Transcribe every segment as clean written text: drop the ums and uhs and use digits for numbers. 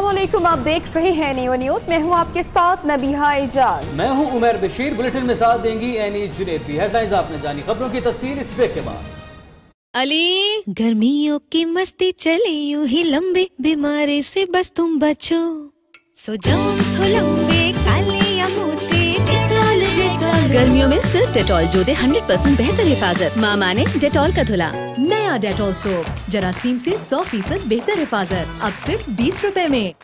अस्सलामुअलैकुम, आप देख रहे हैं नियो न्यूज। मैं हूं आपके साथ नबीहा एजाज। मैं हूं उमर बशीर। बुलेटिन में साथ देंगी एनी जुनेदी। हेडलाइंस आपने जानी, खबरों की तफसील इस ब्रेक के बाद। अली गर्मियों की मस्ती चले यूं ही लंबे, बीमारी से बस तुम बचो। सो जर्म्स हो लंबे, काले या मोटे, डेटॉल डेटॉल। गर्मियों में सिर्फ डेटॉल जो दे 100% बेहतर हिफाजत। मामा ने डेटॉल का धुला। नया डेटॉल सोप जरासीम से 100% बेहतर हिफाजत, अब सिर्फ 20 रुपए में।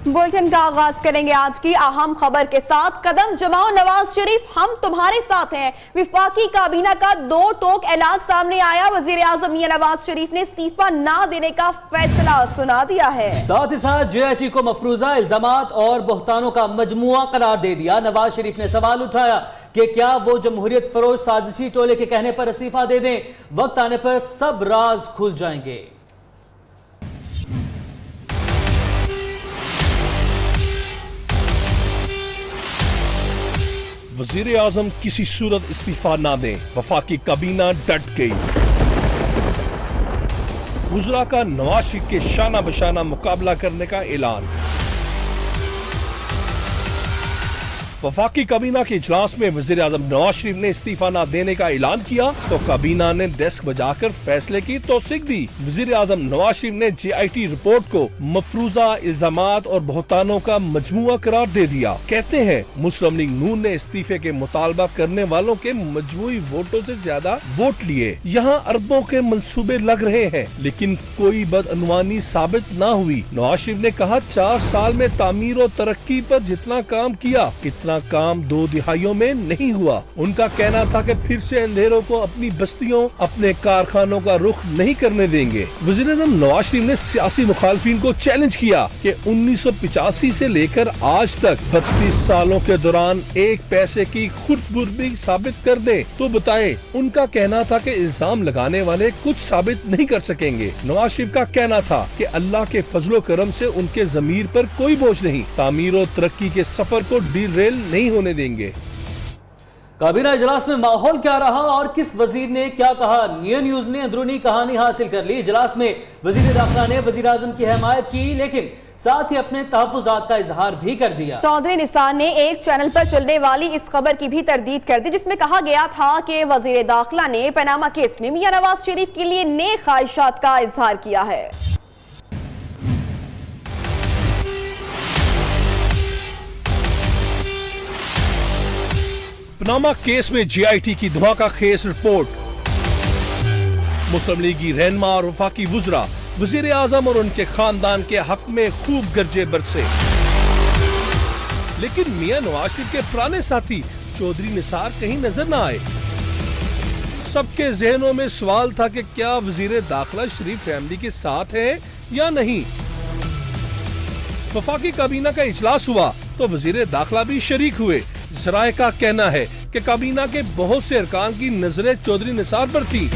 बुलेटिन का आगाज करेंगे आज की अहम खबर के साथ। कदम जमाओ नवाज शरीफ, हम तुम्हारे साथ हैं। विफाकी काबीना का दो टोक ऐलान सामने आया। वजीर आजम मियां नवाज शरीफ ने इस्तीफा ना देने का फैसला सुना दिया है। साथ ही साथ JIT को मफरूजा इल्जामात और बहतानों का मजमुआ करार दे दिया। नवाज शरीफ ने सवाल उठाया कि क्या वो जमहूरियत फरोश साजिशी टोले के कहने पर इस्तीफा दे दें। वक्त आने पर सब राज खुल जाएंगे। वजीर आजम किसी सूरत इस्तीफा ना दें, वफाकी काबीना डट गई। वज़रा का नवाज शरीफ के शाना बशाना मुकाबला करने का ऐलान। वफाकी काबीना के इजलास में वजीर आजम नवाज शरीफ ने इस्तीफा न देने का ऐलान किया तो काबीना ने डेस्क बजाकर फैसले की तौसीक दी। वजीर आजम नवाज शरीफ ने JIT रिपोर्ट को मफरूजा इल्जामात और बहतानों का मजमुआ करार दे दिया। कहते हैं मुस्लिम लीग नून ने इस्तीफे के मुतालबा करने वालों के मजमूई वोटों से ज्यादा वोट लिए। यहाँ अरबों के मंसूबे लग रहे हैं लेकिन कोई बदअनवानी साबित न हुई। नवाज शरीफ ने कहा 4 साल में तामीर और तरक्की पर जितना काम किया इतना काम 2 दिहाइयों में नहीं हुआ। उनका कहना था कि फिर से अंधेरों को अपनी बस्तियों अपने कारखानों का रुख नहीं करने देंगे। वज़ीर आज़म नवाज शरीफ ने सियासी मुखालफिन को चैलेंज किया कि 1985 से लेकर आज तक 32 सालों के दौरान एक पैसे की खुदबुर्दी साबित कर दे तो बताएं। उनका कहना था कि इल्जाम लगाने वाले कुछ साबित नहीं कर सकेंगे। नवाज शरीफ का कहना था कि अल्लाह के फजलो करम से उनके ज़मीर पर कोई बोझ नहीं, तामीर और तरक्की के सफर को डीरेल नहीं होने देंगे। काबीना इजलास में माहौल क्या रहा और किस वजीर ने क्या कहा, नियो न्यूज ने अंदरूनी कहानी हासिल कर ली। इजलास में वजीर दाखिला ने वजीर आजम की हिमायत की लेकिन साथ ही अपने तहफ़्फ़ुज़ात का इजहार भी कर दिया। चौधरी निसार ने एक चैनल पर चलने वाली इस खबर की भी तरदीद कर दी जिसमें कहा गया था कि वजीर दाखिला ने पनामा केस में मियां नवाज शरीफ के लिए नेक ख्वाहिशात का इजहार किया है। पनामा केस में JIT की धमाकाखेज रिपोर्ट। मुस्लिम लीगी रहनुमा और वफाकी वुज़रा वज़ीर आज़म और उनके खानदान के हक में खूब गरजे बरसे लेकिन मियां नवाज शरीफ के पुराने साथी चौधरी निसार कहीं नजर न आए। सबके जहनों में सवाल था कि क्या वज़ीर दाखिला शरीफ फैमिली के साथ है या नहीं। वफाकी काबीना का इजलास हुआ तो वज़ीर दाखिला भी शरीक हुए। ज़राए का कहना है कि काबीना के बहुत से अरकान की नजरें चौधरी निसार पर थी।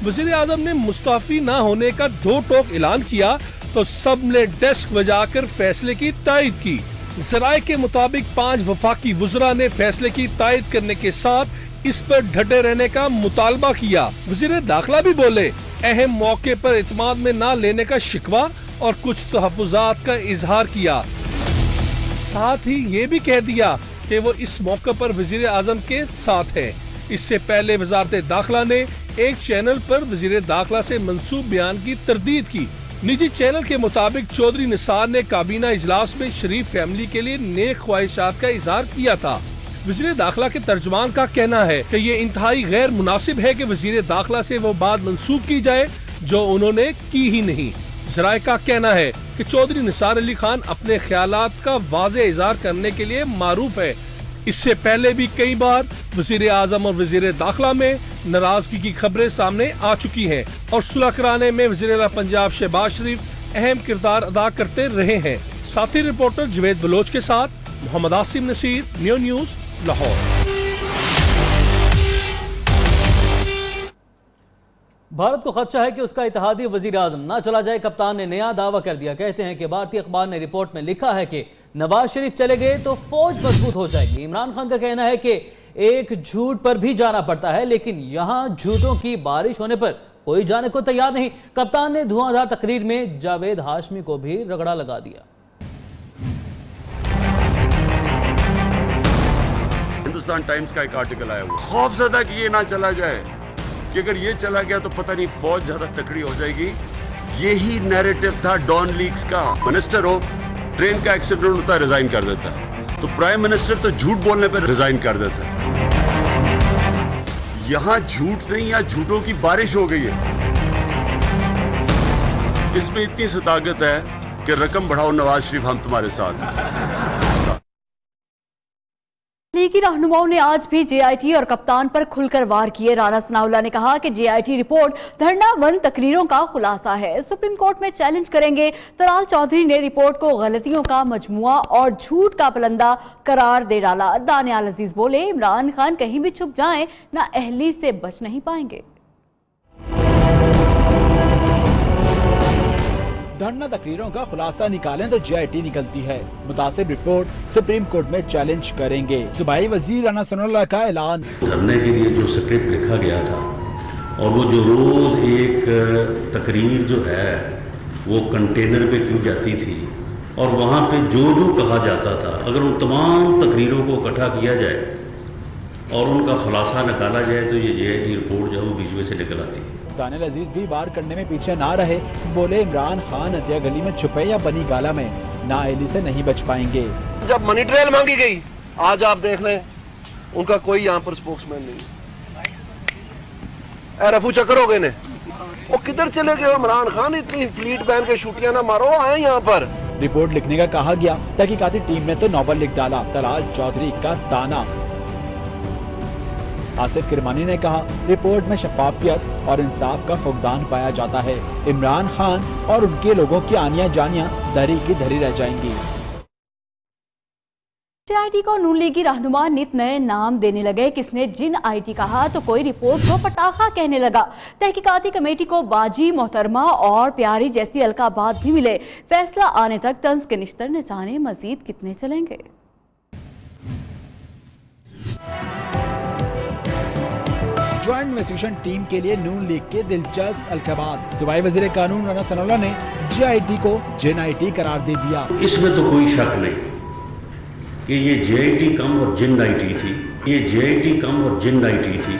वज़ीर आज़म ने मुस्तफी न होने का 2 टोक ऐलान किया तो सब ने डेस्क बजाकर फैसले की तायद की। ज़राए के मुताबिक 5 वफाकी वुज़रा ने फैसले की तायद करने के साथ इस पर डटे रहने का मुतालबा किया। वज़ीर दाखिला भी बोले, अहम मौके पर इत्माद में न लेने का शिकवा और कुछ तहफ़्फ़ुज़ात का इजहार किया। साथ ही ये भी कह दिया कि वो इस मौके पर वज़ीर आज़म के साथ है। इससे पहले वज़ारत दाखिला ने एक चैनल पर वज़ीर दाखिला से मंसूब बयान की तरदीद की। निजी चैनल के मुताबिक चौधरी निसार ने काबीना इजलास में शरीफ फैमिली के लिए नेक ख्वाहिशात का इजहार किया था। वज़ीर दाखिला के तर्जुमान का कहना है कि ये इंतहाई गैर मुनासिब है कि वज़ीर दाखिला से वो बात मंसूब की जाए जो उन्होंने की ही नहीं। ज़राए का कहना है कि चौधरी निसार अली खान अपने ख्यालात का वाज़े इज़हार करने के लिए मारूफ है। इससे पहले भी कई बार वज़ीर आज़म और वज़ीर दाखिला में नाराजगी की खबरें सामने आ चुकी हैं और सुलह कराने में वज़ीर आला पंजाब शहबाज शरीफ अहम किरदार अदा करते रहे हैं। साथी रिपोर्टर जवेद बलोच के साथ मोहम्मद आसिम नसीर, नियो न्यूज, लाहौर। भारत को खदशा है कि उसका इत्तेहादी वजीर आजम ना चला जाए। कप्तान ने नया दावा कर दिया। कहते हैं कि भारतीय अखबार ने रिपोर्ट में लिखा है कि नवाज शरीफ चले गए तो फौज मजबूत हो जाएगी। इमरान खान का कहना है कि एक झूठ पर भी जाना पड़ता है लेकिन यहाँ झूठों की बारिश होने पर कोई जाने को तैयार नहीं। कप्तान ने धुआंधार तकरीर में जावेद हाशमी को भी रगड़ा लगा दिया। हिंदुस्तान टाइम्स का एक आर्टिकल आया हुआ, खौफजदा कि ये ना चला जाए, कि अगर ये चला गया तो पता नहीं फौज ज्यादा तकड़ी हो जाएगी। यही नैरेटिव था डॉन लीक्स का। मिनिस्टर हो, ट्रेन का एक्सीडेंट होता है, रिजाइन कर देता है, तो प्राइम मिनिस्टर तो झूठ बोलने पर रिजाइन कर देता है। यहां झूठ नहीं, यहां झूठों की बारिश हो गई है। इसमें इतनी सी ताकत है कि रकम बढ़ाओ नवाज शरीफ, हम तुम्हारे साथ हैं। लीगी रहनुमाओं ने आज भी जेआईटी और कप्तान पर खुलकर वार किए। राणा सनाउल्लाह ने कहा कि जेआईटी रिपोर्ट धरना वन तकरीरों का खुलासा है, सुप्रीम कोर्ट में चैलेंज करेंगे। तलाल चौधरी ने रिपोर्ट को गलतियों का मजमुआ और झूठ का पलंदा करार दे डाला। दानियाल अजीज बोले, इमरान खान कहीं भी छुप जाएं, ना अहली से बच नहीं पाएंगे। धरना तकरीरों का खुलासा निकालें तो जेआईटी निकलती है। मुतासिब रिपोर्ट सुप्रीम कोर्ट में चैलेंज करेंगे। सूबाई वजीर राणा सनाउल्लाह का ऐलान। धरने के लिए जो स्क्रिप्ट लिखा गया था और वो जो रोज एक तकरीर जो है वो कंटेनर पे की जाती थी और वहाँ पे जो जो कहा जाता था, अगर उन तमाम तकरीरों को इकट्ठा किया जाए और उनका खुलासा निकाला जाए तो ये जेआईटी रिपोर्ट जो है वो बीच में से निकल आती है। दानियाल अजीज भी वार करने में पीछे ना रहे। बोले, इमरान खान अतिया गली में छुपे या बनी गाला में, ना अहली से नहीं बच पाएंगे। जब मनी ट्रेल मांगी गई, आज आप देख लें उनका कोई यहाँ पर स्पोक्समैन नहीं। रफू चक्कर हो गए ने, वो किधर चले गए इमरान खान? इतनी फ्लीट बैन के छुट्टियां ना मारो, आए यहाँ पर। रिपोर्ट लिखने का कहा गया, तहकीकाती टीम ने तो नॉवल लिख डाला। तलाल चौधरी का ताना। आसिफ किरमानी ने कहा, रिपोर्ट में शफाफियत और इंसाफ का फुकदान पाया जाता है। इमरान खान और उनके लोगों की आनियां जानियां धरी की धरी रह जाएंगी। जेआईटी को नून लीगी रहनुमा नित नए नाम देने लगे। किसने जिन आईटी कहा तो कोई रिपोर्ट को पटाखा कहने लगा। तहकीकाती कमेटी को बाजी, मोहतरमा और प्यारी जैसी अलकाबात भी मिले। फैसला आने तक तंज के निश्तर न जाने मजीद कितने चलेंगे। ज्वाइंट इन्वेस्टिगेशन टीम के लिए नून लीग के दिलचस्प अलकाबात। सूबाई वजीर कानून राणा सनाउल्लाह ने जेआईटी को जिन आईटी करार दे दिया। इसमें तो कोई शक नहीं कि ये जेआईटी कम और जिन आईटी थी, ये जेआईटी कम और जिन आईटी थी।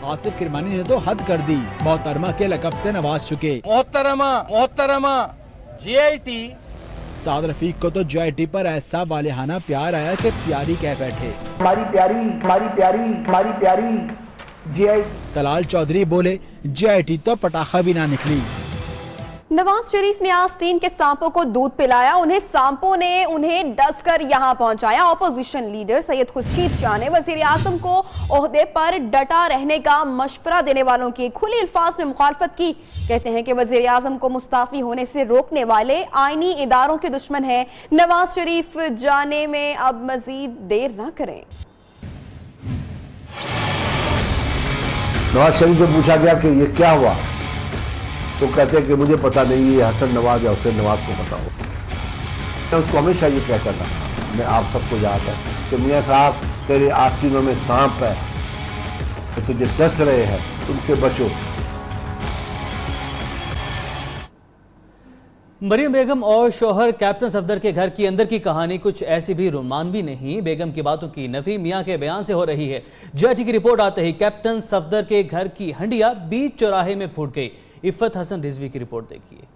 आसिफ किरमानी ने तो हद कर दी। मोहतरमा के लकब से नवाज चुके। मोहतरमा जेआईटी। साद रफीक को तो जेआईटी पर ऐसा वालिहाना प्यार आया कि प्यारी कह बैठे। हमारी प्यारी जेआईटी। तलाल चौधरी बोले, जेआईटी तो पटाखा भी ना निकली। नवाज शरीफ ने आस्तीन के सांपों को दूध पिलाया। उन्हें सांपों ने उन्हें डसकर यहां पहुंचाया। ऑपोजिशन लीडर सैयद खुर्शीद शाह ने वजीर आजम को ओहदे पर डटा रहने का मशवरा देने वालों की खुली अल्फाज में मुखालफत की। कहते हैं कि वजीर आजम को मुस्ताफी होने से रोकने वाले आईनी इदारों के दुश्मन हैं। नवाज शरीफ जाने में अब मजीद देर न करें। नवाज शरीफ से पूछा गया कि ये क्या हुआ, तो कहते हैं कि मुझे पता नहीं, ये हसन नवाज या हुसैन नवाज को पता हो। मैं उसको हमेशा ये कहता था, मैं आप सबको याद है कि मियाँ साहब तेरे आस्तीनों में सांप है तो तुझे डस रहे हैं, उनसे बचो। मरियम बेगम और शोहर कैप्टन सफदर के घर की अंदर की कहानी कुछ ऐसी भी रोमानवी नहीं। बेगम की बातों की नफी मियां के बयान से हो रही है। जेआईटी की रिपोर्ट आते ही कैप्टन सफदर के घर की हंडिया बीच चौराहे में फूट गई। इफ़त हसन रिजवी की रिपोर्ट देखिए।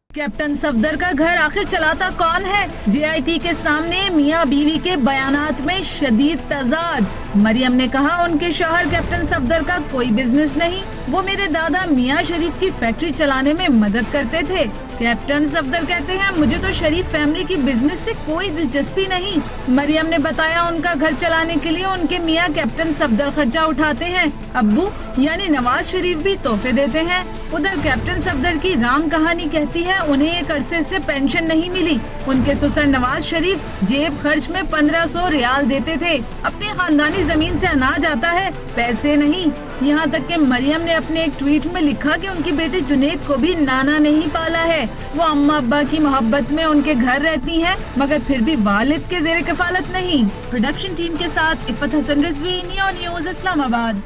कैप्टन सफदर का घर आखिर चलाता कौन है? जेआईटी के सामने मियां बीवी के बयानात में शदीद तजाद। मरियम ने कहा, उनके शौहर कैप्टन सफदर का कोई बिजनेस नहीं, वो मेरे दादा मियां शरीफ की फैक्ट्री चलाने में मदद करते थे। कैप्टन सफदर कहते हैं, मुझे तो शरीफ फैमिली की बिजनेस से कोई दिलचस्पी नहीं। मरियम ने बताया, उनका घर चलाने के लिए उनके मियां कैप्टन सफदर खर्चा उठाते हैं। अब्बू यानी नवाज शरीफ भी तोहफे देते हैं। उधर कैप्टन सफदर की राम कहानी कहती है, उन्हें एक अरसे से पेंशन नहीं मिली। उनके ससुर नवाज शरीफ जेब खर्च में 1500 रियाल देते थे। अपनी खानदानी जमीन से अनाज आता है, पैसे नहीं। यहाँ तक कि मरियम ने अपने एक ट्वीट में लिखा कि उनकी बेटी जुनैद को भी नाना नहीं पाला है। वो अम्मा अब्बा की मोहब्बत में उनके घर रहती हैं, मगर फिर भी वालिद के जेर कफालत नहीं। प्रोडक्शन टीम के साथ इफ़त हसन रिजवी, नियो न्यूज़, इस्लामाबाद।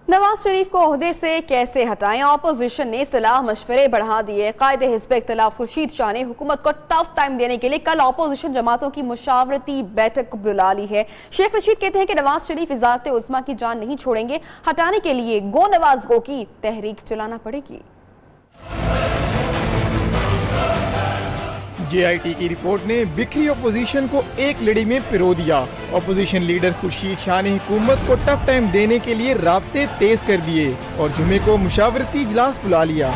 नवाज शरीफ को ओहदे से कैसे हटाएं? ऑपोजिशन ने सलाह मशवरे बढ़ा दिए। कायदे हिज़्ब इख्तिलाफ खुर्शीद शाह ने हुकूमत को टफ टाइम देने के लिए कल ऑपोजिशन जमातों की मुशावरती बैठक बुला ली है। शेख रशीद कहते हैं कि नवाज शरीफ इजाज़त उज़्मा की जान नहीं छोड़ेंगे, हटाने के लिए गो नवाज गो की तहरीक चलाना पड़ेगी। JIT की रिपोर्ट ने बिखरी अपोजिशन को एक लड़ी में पिरो दिया। अपोजिशन लीडर खुर्शीद शाह ने हुकूमत को टफ टाइम देने के लिए राब्ते तेज कर दिए और जुमे को मुशावरती इजलास बुला लिया।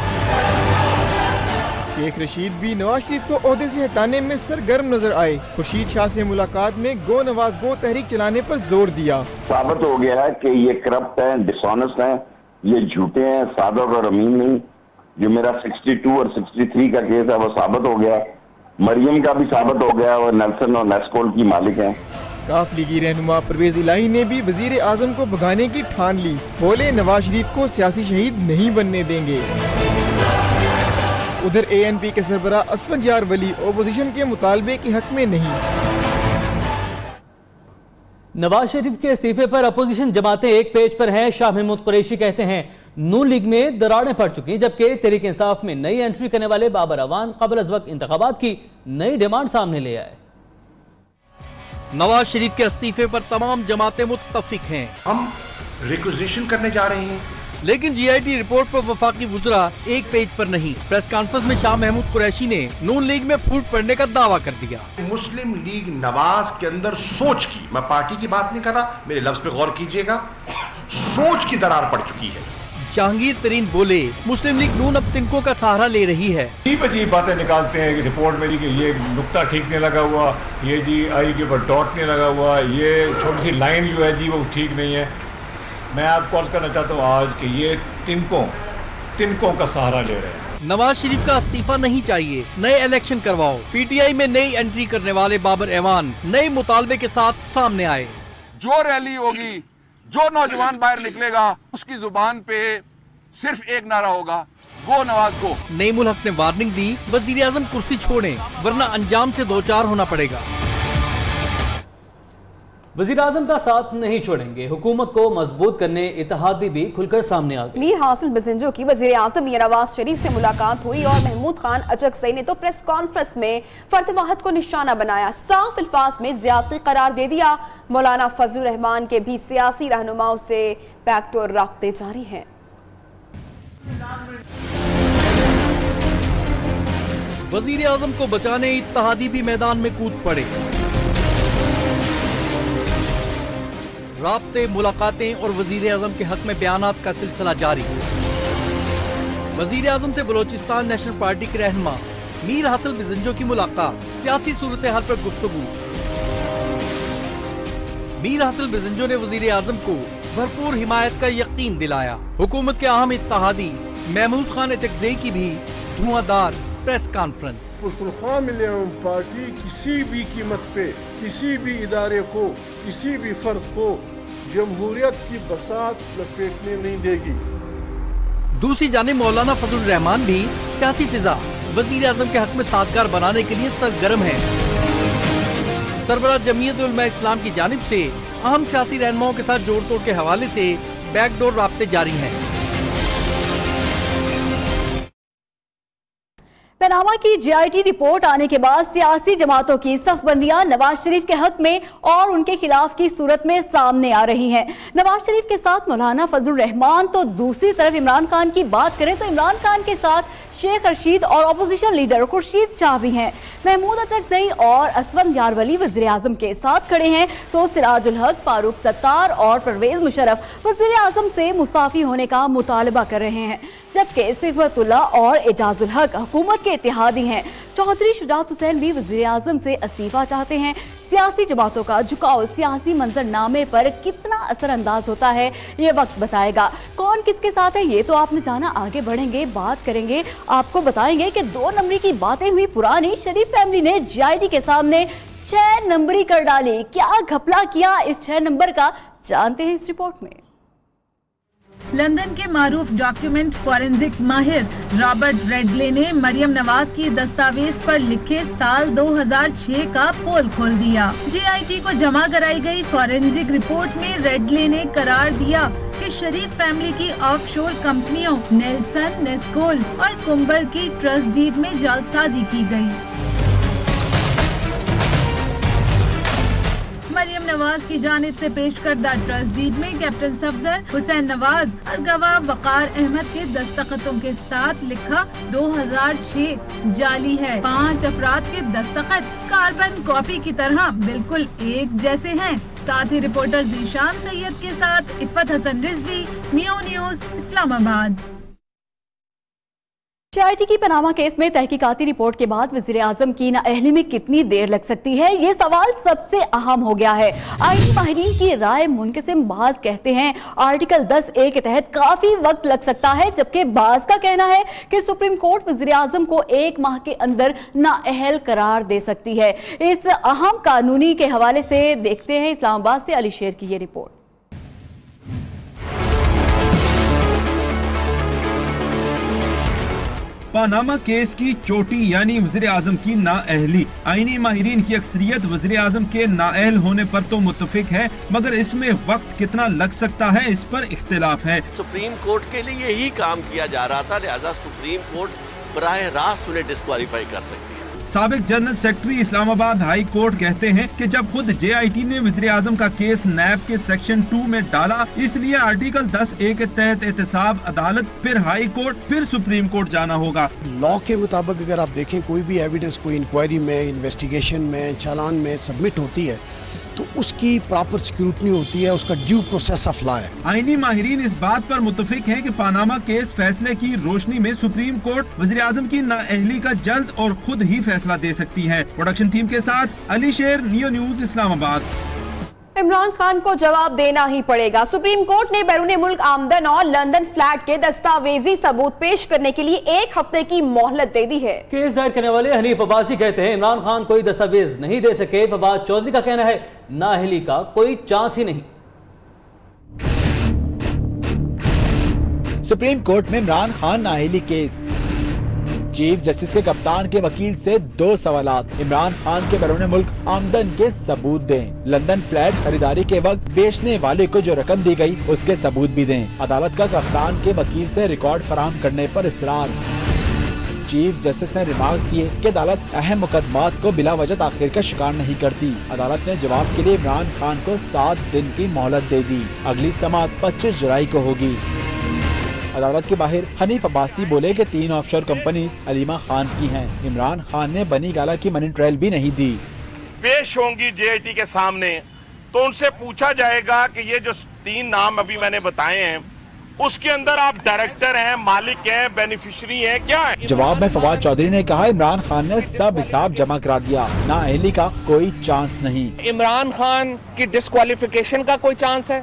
शेख रशीद भी नवाज शरीफ को ओहदे से हटाने में सरगर्म नजर आए। खुर्शीद शाह से मुलाकात में गो नवाज गो तहरीक चलाने पर जोर दिया। साबित हो गया है कि ये करप्ट हैं, डिसऑनेस्ट हैं, ये झूठे हैं, सादक और अमीन नहीं। जो मेरा 62 और 63 का केस है वो साबित हो गया, मरियम का भी साबित हो गया और नेल्सन और नेस्कोल की मालिक हैं। काफ लीगी रहनुमा परवेज इलाही ने भी वजीर आजम को भगाने की ठान ली। बोले नवाज शरीफ को सियासी शहीद नहीं बनने देंगे। उधर ANP के सरबराह असफंद यार वली ओपोजिशन के मुतालबे के हक में नहीं। नवाज शरीफ के इस्तीफे पर अपोजिशन जमातें एक पेज पर हैं। शाह महमूद कुरैशी कहते हैं नून लीग में दरारें पड़ चुकी, जबकि तहरीक इंसाफ में नई एंट्री करने वाले बाबर अवान कबल अज वक्त इंतखाबात की नई डिमांड सामने ले आए। नवाज शरीफ के इस्तीफे पर तमाम जमातें मुत्तफिक हैं। हम रिक्विजिशन करने जा रहे हैं, लेकिन JIT रिपोर्ट पर वफाकी वुज़रा एक पेज पर नहीं। प्रेस कॉन्फ्रेंस में शाह महमूद कुरैशी ने नून लीग में फूट पड़ने का दावा कर दिया। मुस्लिम लीग नवाज के अंदर सोच की, मैं पार्टी की बात नहीं कर रहा, मेरे लफ्ज पे गौर कीजिएगा, सोच की दरार पड़ चुकी है। जहांगीर तरीन बोले मुस्लिम लीग नून अब तिनकों का सहारा ले रही है। अजीब बातें निकालते हैं कि रिपोर्ट में जी कि ये नुक्ता ठीक नहीं लगा हुआ, ये जी आई के ऊपर डॉट नहीं लगा हुआ, ये छोटी सी लाइन जो है जी वो ठीक नहीं है। मैं आपको अर्ज करना चाहता हूँ आज कि ये तिनकों का सहारा ले रहे हैं। नवाज शरीफ का इस्तीफा नहीं चाहिए, नए इलेक्शन करवाओ। PTI में नई एंट्री करने वाले बाबर अवान नए मुतालबे के साथ सामने आए। जो रैली होगी, जो नौजवान बाहर निकलेगा, उसकी जुबान पे सिर्फ एक नारा होगा, गो नवाज गो। नई मुल्क ने वार्निंग दी, वजीर आजम कुर्सी छोड़ें वरना अंजाम से दो चार होना पड़ेगा। वजीर आजम का साथ नहीं छोड़ेंगे, हुकूमत को मजबूत करने इत्तेहादी भी खुलकर सामने आ गए। मीर हासिल बिजंजो की वजीर आजम मियां नवाज शरीफ से मुलाकात हुई और महमूद खान अचकज़ई ने तो प्रेस कॉन्फ्रेंस में फर्द वाहिद को निशाना बनाया, साफ अल्फाज में ज़्यादती करार दे दिया। मौलाना फजलुर रहमान के भी सियासी रहनुमाओं से बैकडोर राब्ते जारी हैं। वजीर आजम को बचाने इत्तेहादी भी मैदान में कूद पड़े। राब्ते, मुलाकातें और वजीर आजम के हक में बयानात का सिलसिला जारी। वजीर आजम से बलोचिस्तान नेशनल पार्टी के रहनुमा मीर हासिल बिजंजो की मुलाकात, सियासी सूरत हाल पर गुफ्तगू। मीर हासिल बिजंजो ने वजीर आजम को भरपूर हिमायत का यकीन दिलाया। हुकूमत के अहम इत्तेहादी महमूद खान अचकज़ई की भी धुआंधार प्रेस कॉन्फ्रेंस। पुरखा मिलियम पार्टी किसी भी कीमत पे किसी भी इदारे को, किसी भी फर्द को जमहूरियत की बसात लपेटने नहीं देगी। दूसरी जानिब मौलाना फजलुर रहमान भी सियासी फिजा वजीर आजम के हक में साजगार बनाने के लिए सरगर्म है। सरबराह जमीयत उलमा इस्लाम की जानिब से अहम सियासी रहनुमाओं के साथ जोड़ तोड़ के हवाले से बैकडोर राब्ते जारी हैं। पनामा की JIT रिपोर्ट आने के बाद सियासी जमातों की सफबंदियां नवाज शरीफ के हक में और उनके खिलाफ की सूरत में सामने आ रही हैं। नवाज शरीफ के साथ मौलाना फजलुर रहमान तो दूसरी तरफ इमरान खान की बात करें तो इमरान खान के साथ शेख रशीद और अपोजिशन लीडर खुर्शीद शाह भी हैं। महमूद अचकज़ई और असफंद यार वली वज़ीर आज़म के साथ खड़े हैं तो सिराजुल हक, फारूक सत्तार और परवेज मुशर्रफ वज़ीर आज़म से मुस्ताफ़ी होने का मुतालबा कर रहे हैं, जबकि सिफ़तुल्लाह और एजाजुल हक हुकूमत के इत्तेहादी हैं। चौधरी शुजात हुसैन भी वज़ीर आज़म से इस्तीफा चाहते हैं। सियासी जमातों का झुकाव सियासी मंजरनामे पर कितना असरअंदाज होता है ये वक्त बताएगा। कौन किसके साथ है ये तो आपने जाना, आगे बढ़ेंगे, बात करेंगे, आपको बताएंगे कि 2 नंबरी की बातें हुई पुरानी। शरीफ फैमिली ने JIT के सामने 6 नंबरी कर डाली। क्या घपला किया इस 6 नंबर का, जानते हैं इस रिपोर्ट में। लंदन के मारूफ डॉक्यूमेंट फॉरेंसिक माहिर रॉबर्ट रेडले ने मरियम नवाज की दस्तावेज पर लिखे साल 2006 का पोल खोल दिया। JIT को जमा कराई गई फॉरेंसिक रिपोर्ट में रेडले ने करार दिया कि शरीफ फैमिली की ऑफशोर कंपनियों नेल्सन, नेस्कोल और कुंबर की ट्रस्ट डीड में जालसाजी की गई। मरियम नवाज की जानिब से पेश करदा ट्रस्ट डीड में कैप्टन सफदर, हुसैन नवाज और गवाह वकार अहमद के दस्तखतों के साथ लिखा 2006 जाली है। 5 अफराद के दस्तखत कार्बन कॉपी की तरह बिल्कुल एक जैसे हैं। साथ ही रिपोर्टर जीशान सैयद के साथ Iffat Hasan Rizvi, Neo news, Islamabad. JIT की पनामा केस में तहकीकाती रिपोर्ट के बाद वजीर आजम की नाअहली में कितनी देर लग सकती है, ये सवाल सबसे अहम हो गया है। आईनी माहिरीन की राय मुनक़सिम, बाज कहते हैं आर्टिकल 10A के तहत काफी वक्त लग सकता है, जबकि बाज का कहना है कि सुप्रीम कोर्ट वजीर आजम को 1 माह के अंदर नाअहल करार दे सकती है। इस अहम कानूनी के हवाले से देखते हैं इस्लामाबाद से अली शेर की ये रिपोर्ट। पनामा केस की चोटी यानी वज़ीर आज़म की नाअहली। आईनी माहिरीन की अक्सरियत वज़ीर आज़म के नाअहल होने पर तो मुत्तफिक है, मगर इसमें वक्त कितना लग सकता है इस पर इख्तिलाफ है। सुप्रीम कोर्ट के लिए यही काम किया जा रहा था, लिहाजा सुप्रीम कोर्ट बराह रास्त उन्हें डिस्क्वालीफाई कर सकती है। साबिक general secretary Islamabad high court कहते हैं कि जब खुद JIT ने वज़ीर आज़म का केस नैब के सेक्शन 2 में डाला, इसलिए आर्टिकल 10A के तहत एहतसाब अदालत, फिर हाई कोर्ट, फिर सुप्रीम कोर्ट जाना होगा। लॉ के मुताबिक अगर आप देखें कोई भी एविडेंस कोई इंक्वायरी में, इन्वेस्टिगेशन में, चालान में सबमिट होती है तो उसकी प्रॉपर स्क्रूटनी होती है, उसका ड्यू प्रोसेस ऑफ लॉ है। आईनी माहिरीन इस बात पर मुत्तफिक हैं कि पनामा केस फैसले की रोशनी में सुप्रीम कोर्ट वज़ीर आज़म की नाअहली का जल्द और खुद ही फैसला दे सकती है। प्रोडक्शन टीम के साथ अली शेर, नियो न्यूज, इस्लामाबाद। इमरान खान को जवाब देना ही पड़ेगा। सुप्रीम कोर्ट ने बैरून मुल्क आमदन और लंदन फ्लैट के दस्तावेजी सबूत पेश करने के लिए 1 हफ्ते की मोहलत दे दी है। केस दायर करने वाले हनीफ अब्बासी कहते हैं इमरान खान कोई दस्तावेज नहीं दे सके। फवाद चौधरी का कहना है नाअहली का कोई चांस ही नहीं। सुप्रीम कोर्ट में इमरान खान नाअहली केस। चीफ जस्टिस के कप्तान के वकील से 2 सवालात। इमरान खान के बैरून मुल्क आमदन के सबूत दें। लंदन फ्लैट खरीदारी के वक्त बेचने वाले को जो रकम दी गई उसके सबूत भी दें। अदालत का कप्तान के वकील से रिकॉर्ड फराहम करने पर इसरार। चीफ जस्टिस ने रिमार्क्स दिए कि अदालत अहम मुकदमात को बिला वजह ताखीर का शिकार नहीं करती। अदालत ने जवाब के लिए इमरान खान को 7 दिन की मोहलत दे दी। अगली समाअत 25 जुलाई को होगी। अदालत के बाहर हनीफ अब्बासी बोले कि 3 ऑफशोर कंपनीज अलीमा खान की हैं। इमरान खान ने बनी गाला की मनी ट्रायल भी नहीं दी। पेश होंगी JIT के सामने तो उनसे पूछा जाएगा कि ये जो 3 नाम अभी मैंने बताए हैं उसके अंदर आप डायरेक्टर हैं, मालिक हैं, बेनिफिशियरी हैं, क्या है? जवाब में फवाद चौधरी ने कहा इमरान खान ने सब हिसाब जमा करा दिया, नाअहली का कोई चांस नहीं। इमरान खान की डिस्क्वालिफिकेशन का कोई चांस है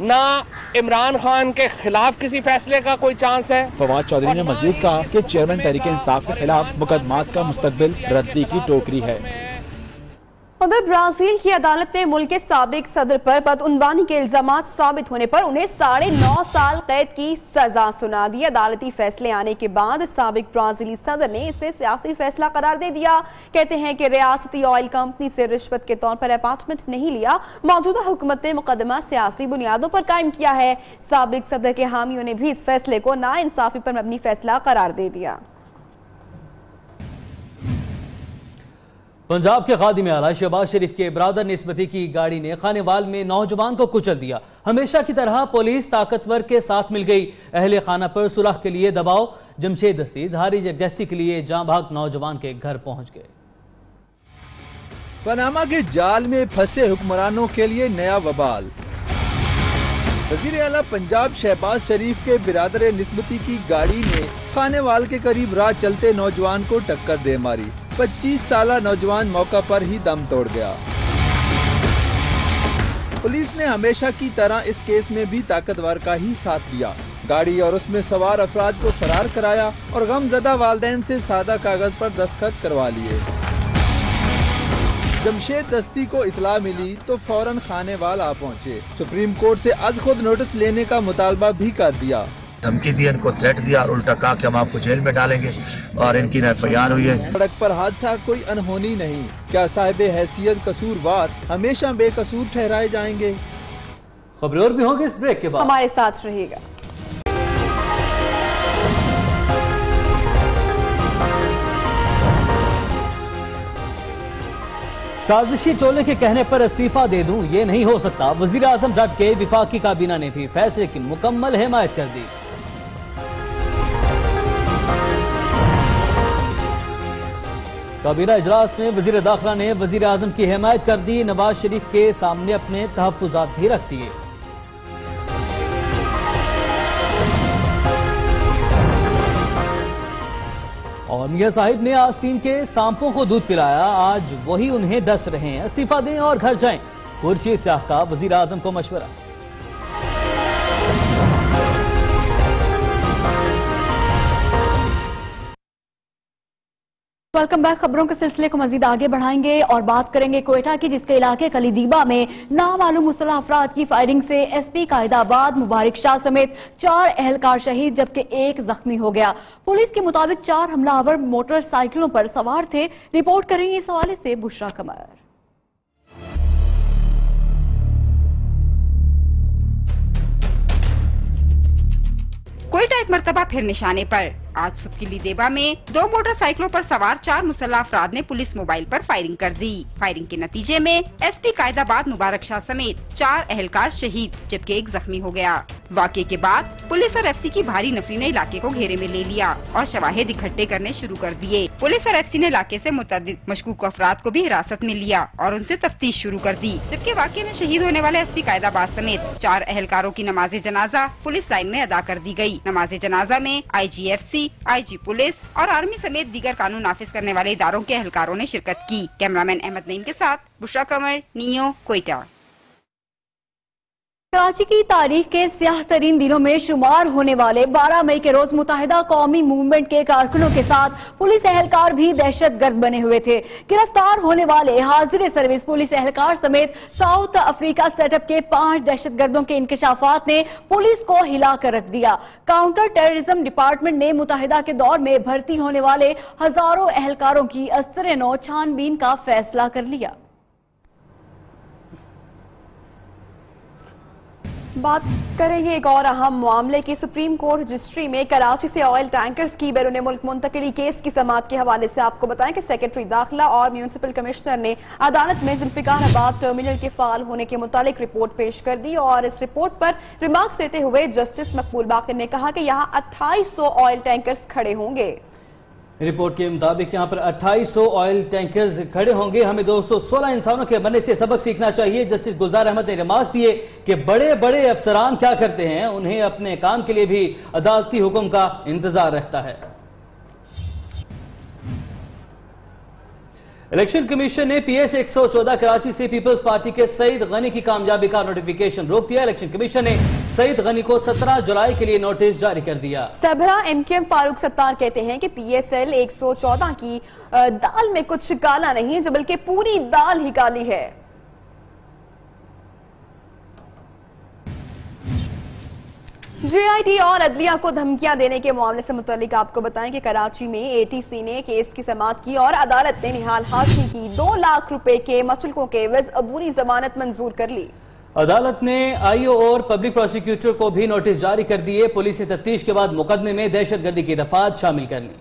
ना, इमरान खान के खिलाफ किसी फैसले का कोई चांस है। फवाद चौधरी ने मजीद कहा कि चेयरमैन तहरीक इंसाफ के खिलाफ मुकदमात का मुस्तकबिल रद्दी की टोकरी है। उधर ब्राजील की अदालत ने मुल्क के साबिक सदर पर बदउनवानी के इल्जामात साबित होने पर उन्हें 9.5 साल कैद की सजा सुना दी। अदालती फैसले आने के बाद साबिक ब्राजीली सदर ने इसे सियासी फैसला करार दे दिया। कहते हैं कि रियासती ऑयल कंपनी से रिश्वत के तौर पर अपार्टमेंट नहीं लिया। मौजूदा हुकूमत ने मुकदमा सियासी बुनियादों पर कायम किया है। साबिक सदर के हामियों ने भी इस फैसले को नाइंसाफी पर मबनी फैसला करार दे दिया। पंजाब के खादिम आला शहबाज शरीफ के बरादर निस्बती की गाड़ी ने खानेवाल में नौजवान को कुचल दिया। हमेशा की तरह पुलिस ताकतवर के साथ मिल गई। अहले खाना पर सुलह के लिए दबाव। जमशेद दस्ती इजहारी यकजहती के लिए जाँ भाग नौजवान के घर पहुंच गए। पनामा के जाल में फंसे हुक्मरानों के लिए नया वबाल। वज़ीर आला पंजाब शहबाज शरीफ के बिरादर निस्बती की गाड़ी ने खानेवाल के करीब राह चलते नौजवान को टक्कर दे मारी। 25 साला नौजवान मौका पर ही दम तोड़ गया। पुलिस ने हमेशा की तरह इस केस में भी ताकतवर का ही साथ दिया। गाड़ी और उसमें सवार अफराद को फरार कराया और गमजदा वालिदैन से सादा कागज पर दस्तखत करवा लिए। जमशेद दस्ती को इतला मिली तो फौरन खानेवाल आ पहुँचे। सुप्रीम कोर्ट से आज खुद नोटिस लेने का मुतालबा भी कर दिया। धमकी दी, इनको थ्रेट दिया और उल्टा कहा कि हम आपको जेल में डालेंगे और इनकी FIR हुई है। सड़क पर हादसा कोई अनहोनी नहीं। क्या साहिब हैसियत कसूरवार हमेशा बेकसूर ठहराए जाएंगे? खबरें और भी होंगी इस ब्रेक के बाद, हमारे साथ रहिएगा। साजिशी टोले के कहने पर इस्तीफा दे दूं, ये नहीं हो सकता। वजीर आजम डट के विफाकी काबीना ने भी फैसले की मुकम्मल हिमायत कर दी। काबीना इजलास में वजीर दाखिला ने वजीर आजम की हिमायत कर दी। नवाज शरीफ के सामने अपने तहफ्फुजात भी रख दिए। और मियां साहिब ने आस्तीन के सांपों को दूध पिलाया, आज वही उन्हें डस रहे हैं। इस्तीफा दें और घर जाएं, खुर्शीद शाह का वजीर आजम को मशवरा। Welcome back. खबरों के सिलसिले को मजीद आगे बढ़ाएंगे और बात करेंगे क्वेटा की, जिसके इलाके कलीदीबा में नामालूम मुसल्लह अफराद की फायरिंग से एसपी कायदाबाद मुबारक शाह समेत 4 एहलकार शहीद जबकि 1 जख्मी हो गया। पुलिस के मुताबिक 4 हमलावर मोटरसाइकिलों पर सवार थे। रिपोर्ट करेंगे इस हवाले से बुशरा कमर। क्वेटा एक मर्तबा फिर निशाने पर। आज सुबह कलीदीबा में 2 मोटरसाइकिलों पर सवार 4 मुसल्लह अफराद ने पुलिस मोबाइल पर फायरिंग कर दी। फायरिंग के नतीजे में एसपी कायदाबाद मुबारक शाह समेत 4 एहलकार शहीद जबकि 1 जख्मी हो गया। वाक़े के बाद पुलिस और एफसी की भारी नफरी ने इलाके को घेरे में ले लिया और शवाहिद इकट्ठे करने शुरू कर दिए। पुलिस और एफसी ने इलाके से मुतअद्दिद मशकूक अफराद को भी हिरासत में लिया और उनसे तफ्तीश शुरू कर दी। जबकि वाक़े में शहीद होने वाले एसपी कायदाबाद समेत 4 एहलकारों की नमाज जनाजा पुलिस लाइन में अदा कर दी गयी। नमाज जनाजा में IGFC, IG पुलिस और आर्मी समेत दीगर कानून नाफिज करने वाले इदारों के एहलकारों ने शिरकत की। कैमरामैन अहमद नईम के साथ बुशरा कमर, नियो, क्वेटा। कराची की तारीख के स्याह तरीन दिनों में शुमार होने वाले 12 मई के रोज मुत्तहिदा कौमी मूवमेंट के कारकुनों के साथ पुलिस एहलकार भी दहशतगर्द बने हुए थे। गिरफ्तार होने वाले हाजिर सर्विस पुलिस एहलकार समेत साउथ अफ्रीका सेटअप के 5 दहशतगर्दों के इंकशाफात ने पुलिस को हिला कर रख दिया। काउंटर टेररिज्म डिपार्टमेंट ने मुत्तहिदा के दौर में भर्ती होने वाले हजारों एहलकारों की अस्तर-ए-नौ छानबीन का फैसला कर लिया। बात करेंगे एक और अहम मामले की। सुप्रीम कोर्ट रजिस्ट्री में कराची से ऑयल टैंकर्स की बैरून मुल्क मुंतकिली केस की समाअत के हवाले से आपको बताएं कि सेक्रेटरी दाखिला और म्यूनिसिपल कमिश्नर ने अदालत में जुल्फिकाराबाद टर्मिनल के फाल होने के मुतालिक रिपोर्ट पेश कर दी और इस रिपोर्ट पर रिमार्क्स देते हुए जस्टिस मकबूल बाकर ने कहा कि यहाँ 2800 ऑयल टैंकर्स खड़े होंगे। रिपोर्ट के मुताबिक यहाँ पर 2800 ऑयल टैंकर्स खड़े होंगे। हमें 216 इंसानों के मरने से सबक सीखना चाहिए। जस्टिस गुलजार अहमद ने रिमार्क दिए कि बड़े बड़े अफसरान क्या करते हैं, उन्हें अपने काम के लिए भी अदालती हुक्म का इंतजार रहता है। इलेक्शन कमीशन ने PS 114 कराची से पीपल्स पार्टी के सईद गनी की कामयाबी का नोटिफिकेशन रोक दिया। इलेक्शन कमीशन ने सईद गनी को 17 जुलाई के लिए नोटिस जारी कर दिया। सरबराह MKM फारूक सत्तार कहते हैं कि PSL 114 की दाल में कुछ काला नहीं है, जो बल्कि पूरी दाल ही काली है। JIT और अदलिया को धमकियां देने के मामले से मुतालिक आपको बताएं कि कराची में ATC ने केस की समाअत की और अदालत ने निहाल हाशमी की 2 लाख रुपए के मचलकों के एवज अबूरी जमानत मंजूर कर ली। अदालत ने IO और पब्लिक प्रोसिक्यूटर को भी नोटिस जारी कर दिए। पुलिस ने तफ्तीश के बाद मुकदमे में दहशतगर्दी की दफात शामिल कर ली।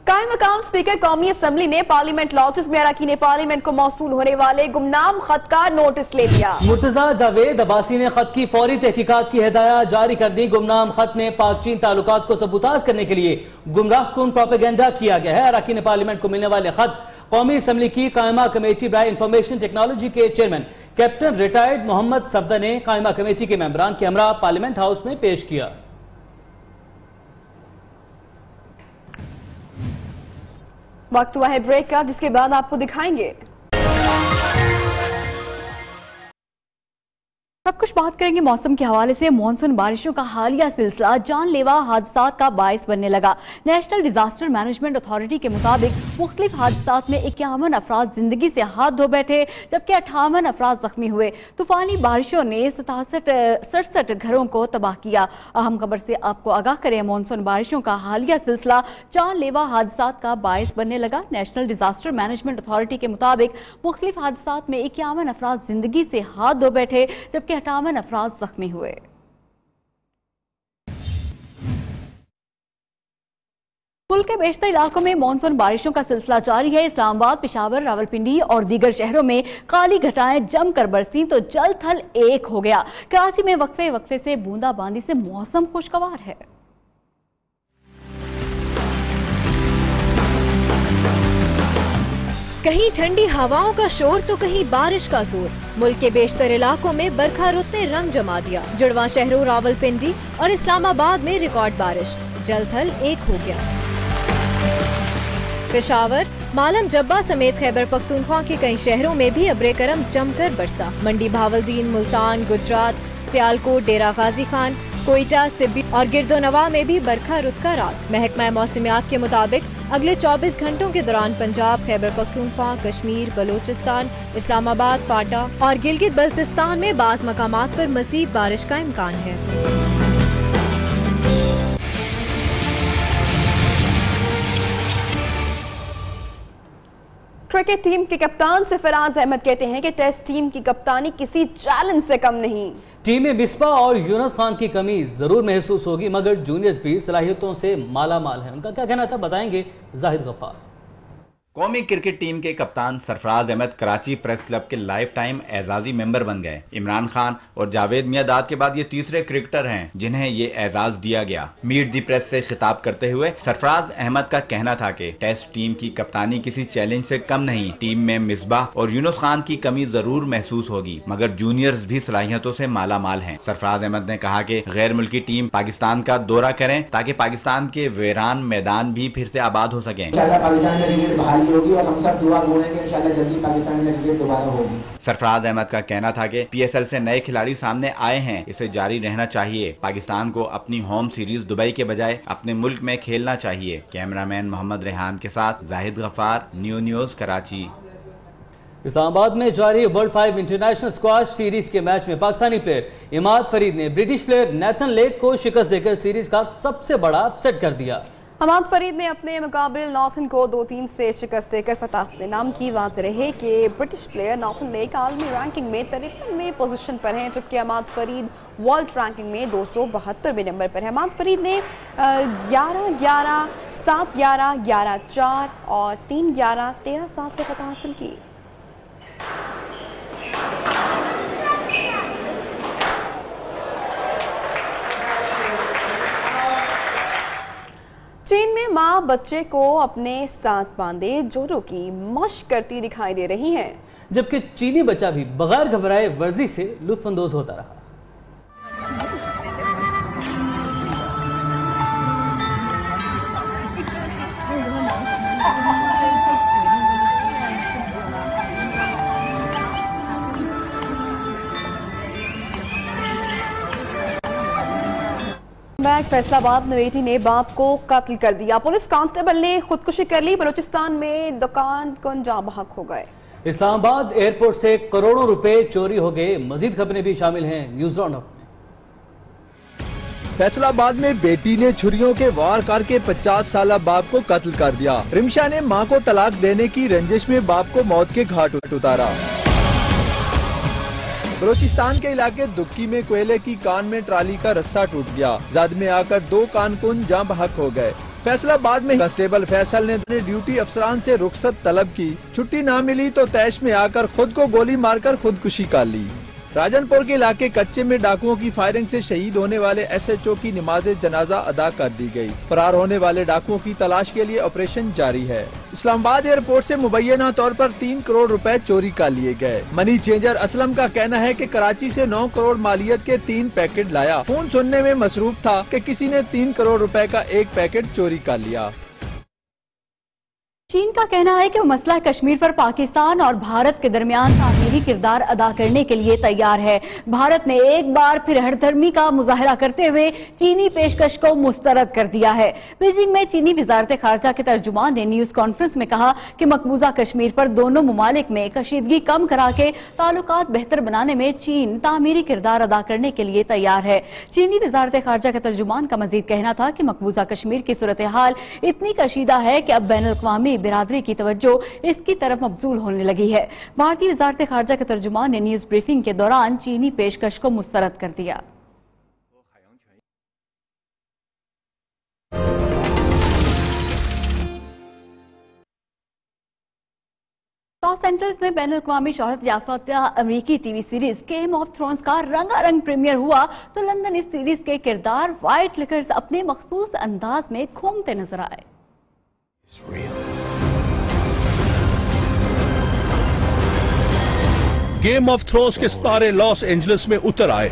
कायम मकाम स्पीकर कौमी असम्बली ने पार्लियामेंट लॉजेस में अरकान पार्लियामेंट को मौसूल होने वाले गुमनाम खत का नोटिस ले लिया। मुर्तजा जावेद अब्बासी ने खत की फौरी तहकीकात की हिदायत जारी कर दी। गुमनाम खत में पाक चीन ताल्लुकात को सबूताज करने के लिए गुमराहकुन प्रोपेगेंडा किया गया है। अरकान पार्लियामेंट को मिलने वाले खत कौमी असम्बली की कायमा कमेटी बराए इंफॉर्मेशन टेक्नोलॉजी के chairman captain retired Mohammad Safdar ने कायमा कमेटी के मेंबरान के हमरा पार्लियामेंट हाउस में पेश किया। वक्त हुआ है ब्रेक का, जिसके बाद आपको दिखाएंगे अब कुछ बात करेंगे मौसम के हवाले से। मॉनसून बारिशों का हालिया सिलसिला जानलेवा हादसात का बायस बनने लगा। नेशनल डिजास्टर मैनेजमेंट अथॉरिटी के मुताबिक मुख्तलिफ हादसात में 51 अफराद जिंदगी से हाथ धो बैठे, जबकि 58 अफराद जख्मी हुए। तूफानी बारिशों ने 67 घरों को तबाह किया। अहम खबर से आपको आगाह करें, मॉनसून बारिशों का हालिया सिलसिला जानलेवा हादसात का बायस बनने लगा। नेशनल डिजास्टर मैनेजमेंट अथॉरिटी के मुताबिक मुख्तलिफ हादसात में 51 अफराद जिंदगी से हाथ धो बैठे, जबकि 58 अफराद जख्मी हुए। मुल्क के बेशतर इलाकों में मानसून बारिशों का सिलसिला जारी है। इस्लामाबाद, पेशावर, रावलपिंडी और दीगर शहरों में काली घटाएं जमकर बरसी तो जल थल एक हो गया। कराची में वक्फे वक्फे से बूंदाबांदी से मौसम खुशगवार है। कहीं ठंडी हवाओं का शोर तो कहीं बारिश का जोर। मुल्क के बेशतर इलाकों में बरखा रुत ने रंग जमा दिया। जुड़वा शहरों रावलपिंडी और इस्लामाबाद में रिकॉर्ड बारिश, जल थल एक हो गया। पेशावर, मालम जब्बा समेत खैबर पख्तूनख्वा के कई शहरों में भी अब्रे करम जमकर बरसा। मंडी, भावलदीन, मुल्तान, गुजरात, सियालकोट, डेरा गाजी खान, कोयटा, सिब्बी और गिरदोनवा में भी बरखा रुत का रात। महकमा मौसमियात के मुताबिक अगले 24 घंटों के दौरान पंजाब, खैबर पख्तूनख्वा, कश्मीर, बलोचिस्तान, इस्लामाबाद, फाटा और गिलगित बल्तिस्तान में बाज़ मकामात पर मज़ीद बारिश का इम्कान है। क्रिकेट टीम के कप्तान सरफराज अहमद कहते हैं कि टेस्ट टीम की कप्तानी किसी चैलेंज से कम नहीं। टीम में मिसबा और यूनुस खान की कमी जरूर महसूस होगी, मगर जूनियर्स भी सलाहियतों से माला माल हैं। उनका क्या कहना था, बताएंगे जाहिद गफ्फार। कौमी क्रिकेट टीम के कप्तान सरफराज अहमद कराची प्रेस क्लब के लाइफ टाइम एजाजी मेंबर बन गए। इमरान खान और जावेद मियादाद के बाद ये तीसरे क्रिकेटर हैं जिन्हें ये एजाज दिया गया। मीट दी प्रेस से खिताब करते हुए सरफराज अहमद का कहना था कि टेस्ट टीम की कप्तानी किसी चैलेंज से कम नहीं। टीम में मिसबाह और यूनुस खान की कमी जरूर महसूस होगी, मगर जूनियर्स भी सलाहियतों से माला माल हैं। सरफराज अहमद ने कहा कि गैर मुल्की टीम पाकिस्तान का दौरा करें ताकि पाकिस्तान के वीरान मैदान भी फिर से आबाद हो सकें। होगी और हम सब दुआ बोलेंगे इंशाल्लाह जल्दी पाकिस्तान में क्रिकेट दोबारा होगी। सरफराज अहमद का कहना था कि पीएसएल से नए खिलाड़ी सामने आए हैं, इसे जारी रहना चाहिए। पाकिस्तान को अपनी होम सीरीज दुबई के बजाय अपने मुल्क में खेलना चाहिए। कैमरामैन मोहम्मद रेहान के साथ जाहिद गफ्फार, न्यूज़ कराची। इस्लामाबाद में जारी वर्ल्ड 5 इंटरनेशनल स्क्वाश सीरीज के मैच में पाकिस्तानी प्लेयर इमाद फरीद ने ब्रिटिश प्लेयर नेथन लेक को शिकस्त देकर सीरीज का सबसे बड़ा अपसेट कर दिया। इमाद फरीद ने अपने मुकाबले नॉर्थन को 2-3 से शिकस्त देकर फतह अपने नाम की। वाज़ेह रहे कि ब्रिटिश प्लेयर नॉर्थन लेक आलमी रैंकिंग में 53वें पोजीशन पर हैं, जबकि इमाद फरीद वर्ल्ड रैंकिंग में 272वें नंबर पर है। इमाद फरीद ने 11-11, 7-11, 11-4 और 3-11, 13-7 से फतह हासिल की। चीन में मां बच्चे को अपने साथ बांधे जोड़ों की मशक करती दिखाई दे रही हैं, जबकि चीनी बच्चा भी बगैर घबराए वर्जी से लुत्फानंदोज होता रहा। फैसलाबाद में बेटी ने बाप को कत्ल कर दिया। पुलिस कांस्टेबल ने खुदकुशी कर ली। बलूचिस्तान में दुकान कौन जहां बहक हो गए। इस्लामाबाद एयरपोर्ट से करोड़ों रुपए चोरी हो गए। मजीद खबरें भी शामिल हैं न्यूज़ राउंडअप में। फैसलाबाद में बेटी ने छुरियों के वार करके 50 साल बाप को कत्ल कर दिया। रिमशा ने मां को तलाक देने की रंजिश में बाप को मौत के घाट उतारा। बलोचिस्तान के इलाके दुक्की में कोयले की कान में ट्राली का रस्सा टूट गया। जद में आकर 2 कानकुन जहां बहक हो गए। फैसलाबाद में कांस्टेबल फैसल ने ड्यूटी अफसरान से रुखसत तलब की। छुट्टी न मिली तो तैश में आकर खुद को गोली मारकर खुदकुशी कर ली। राजनपुर के इलाके कच्चे में डाकुओं की फायरिंग से शहीद होने वाले SHO की नमाज जनाजा अदा कर दी गई। फरार होने वाले डाकुओं की तलाश के लिए ऑपरेशन जारी है। इस्लामाबाद एयरपोर्ट से मुबैना तौर पर 3 करोड़ रुपए चोरी कर लिए गए। मनी चेंजर असलम का कहना है कि कराची से 9 करोड़ मालियत के 3 पैकेट लाया। फोन सुनने में मसरूफ था कि किसी ने 3 करोड़ रुपए का एक पैकेट चोरी कर लिया। चीन का कहना है कि वो मसला कश्मीर पर पाकिस्तान और भारत के दरमियान तामीरी किरदार अदा करने के लिए तैयार है। भारत ने एक बार फिर हठधर्मी का मुजाहरा करते हुए चीनी पेशकश को मुस्तरद कर दिया है। बीजिंग में चीनी वजारत खारजा के तर्जुमान ने न्यूज कॉन्फ्रेंस में कहा कि मकबूजा कश्मीर पर दोनों मुमालिक में कशीदगी कम करा के ताल्लुकात बेहतर बनाने में चीन तामीरी किरदार अदा करने के लिए तैयार है। चीनी वजारत खारजा के तर्जुमान का मजीद कहना था कि मकबूजा कश्मीर की सूरत हाल इतनी कशीदा है कि अब बैनुल अक़वामी बिरादरी की तवज्जो इसकी तरफ मबजूल होने लगी है। भारतीय वजारत खारजा के तर्जुमान ने न्यूज ब्रीफिंग के दौरान चीनी पेशकश को मुस्तरद कर दिया। लॉस एंजल्स में बैनुल अक़वामी शोहरत याफ्ता अमेरिकी TV series game of thrones का रंगारंग प्रीमियर हुआ तो लंदन इस सीरीज के किरदार व्हाइट लिकर्स अपने मखसूस अंदाज में घूमते नजर आए। गेम ऑफ थ्रोन्स के सितारे लॉस एंजलिस में उतर आए।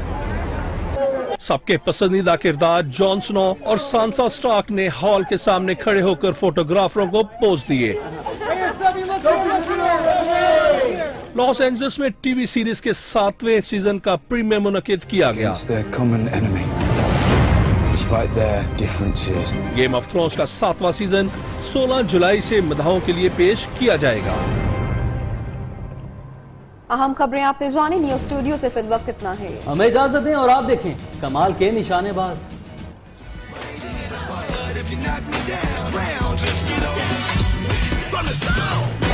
सबके पसंदीदा किरदार जॉन स्नो और सांसा स्टार्क ने हॉल के सामने खड़े होकर फोटोग्राफरों को पोज दिए। लॉस एंजलिस में टीवी सीरीज के 7वें सीजन का प्रीमियर मुनक्किद किया गया। गेम ऑफ थ्रोन्स का 7वां सीजन 16 जुलाई से मदाहों के लिए पेश किया जाएगा। अहम खबरें आपने जानी। न्यूज स्टूडियो से फिल वक्त इतना है। हमें इजाजत दें और आप देखें कमाल के निशानेबाज। From the sound